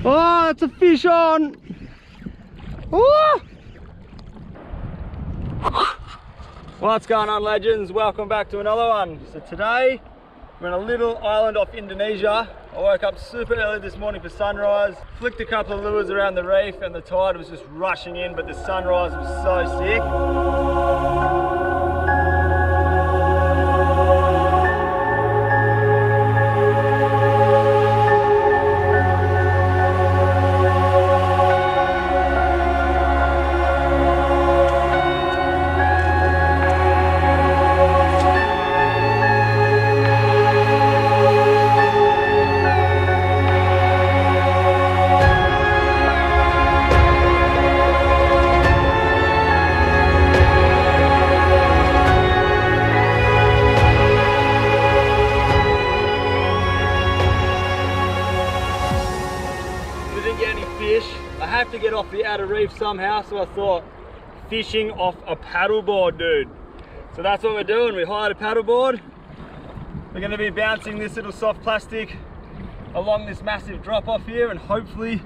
Oh, that's a fish on! Oh! What's going on, legends? Welcome back to another one. So today we're in a little island off Indonesia. I woke up super early this morning for sunrise, flicked a couple of lures around the reef and the tide was just rushing in, but the sunrise was so sick. I have to get off the outer reef somehow, so I thought fishing off a paddleboard, dude. So that's what we're doing. We hired a paddleboard. We're going to be bouncing this little soft plastic along this massive drop off here and hopefully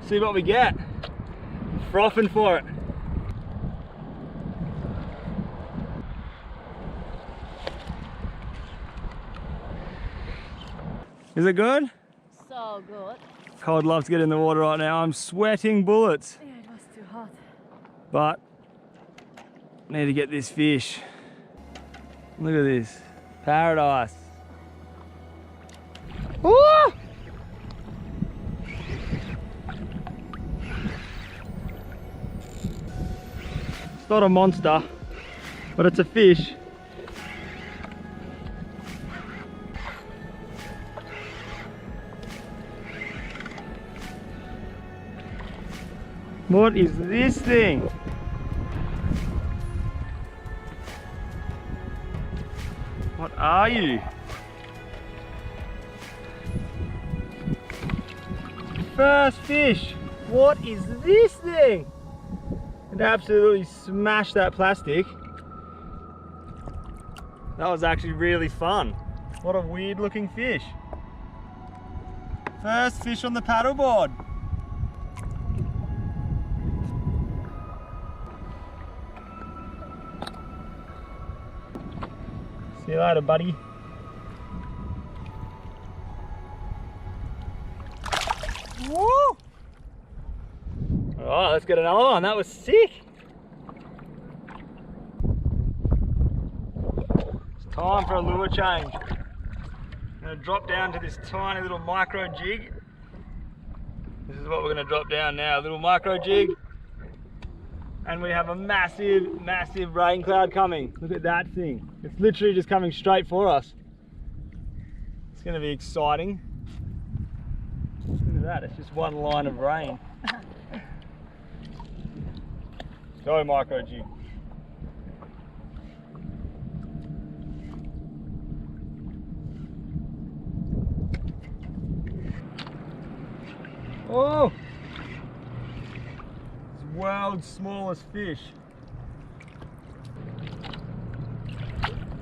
see what we get. Frothing for it. Is it good? So good. I'd love to get in the water right now. I'm sweating bullets. Yeah, it was too hot. But I need to get this fish. Look at this. Paradise. Ooh! It's not a monster, but it's a fish. What is this thing? What are you? First fish. What is this thing? It absolutely smashed that plastic. That was actually really fun. What a weird looking fish. First fish on the paddleboard. See you later, buddy. Woo! Alright, let's get another one. That was sick. It's time for a lure change. I'm going to drop down to this tiny little micro jig. This is what we're going to drop down now. A little micro jig. And we have a massive, massive rain cloud coming. Look at that thing. It's literally just coming straight for us. It's going to be exciting. Look at that, it's just one line of rain. Go micro jig. Oh! World's smallest fish.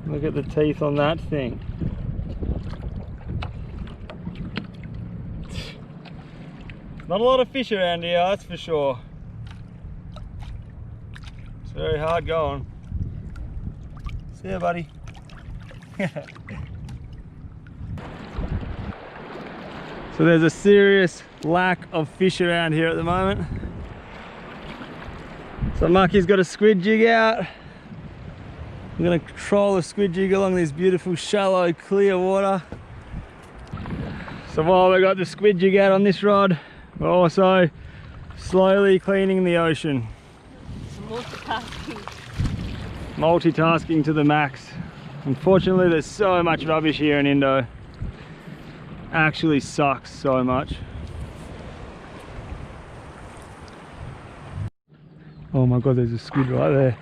Look at the teeth on that thing. Not a lot of fish around here, that's for sure. It's very hard going. See ya, buddy. So there's a serious lack of fish around here at the moment. So Marky's got a squid jig out. I'm going to troll a squid jig along this beautiful shallow clear water. So while we got the squid jig out on this rod, we're also slowly cleaning the ocean. Multitasking. Multitasking to the max. Unfortunately there's so much rubbish here in Indo. Actually sucks so much. Oh my god, there's a squid right there.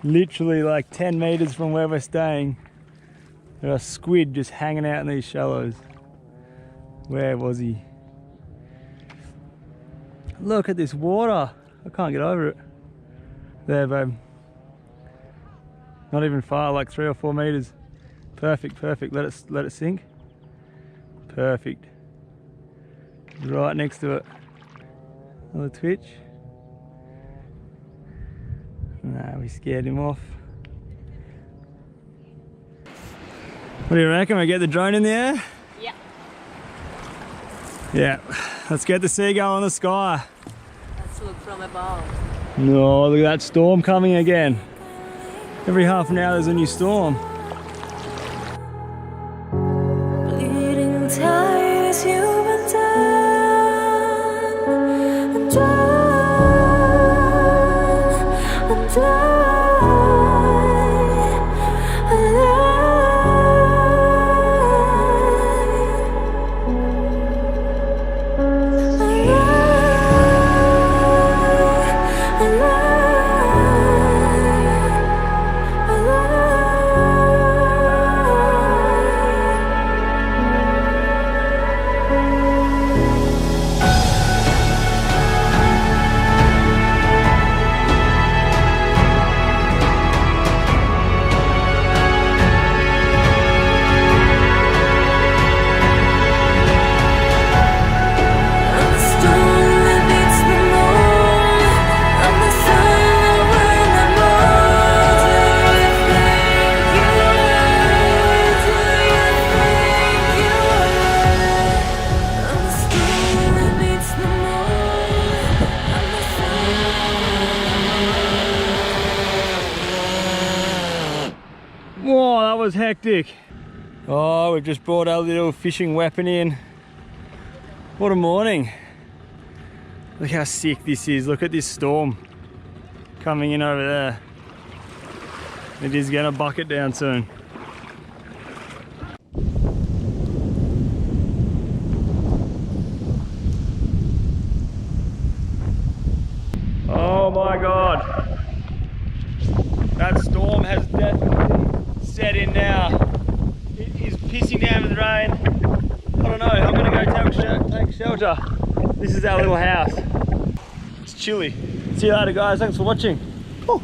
Literally like 10 meters from where we're staying, there are squid just hanging out in these shallows. Where was he? Look at this water. I can't get over it. There, babe. Not even far, like 3 or 4 meters. Perfect, perfect. Let it sink. Perfect. Right next to it. Another twitch. No, we scared him off. What do you reckon? We get the drone in the air? Yeah. Yeah. Let's get the seagull in the sky. Let's look from above. No, look at that storm coming again. Every half an hour there's a new storm. Bleeding tires you've been done and done and done. Whoa, that was hectic. Oh, we've just brought our little fishing weapon in. What a morning. Look how sick this is. Look at this storm coming in over there. It is gonna bucket down soon. Oh my God. That storm has definitely set in now. It is pissing down with rain. I don't know, I'm gonna go take shelter. This is our little house. It's chilly. See you later guys, thanks for watching. Oh.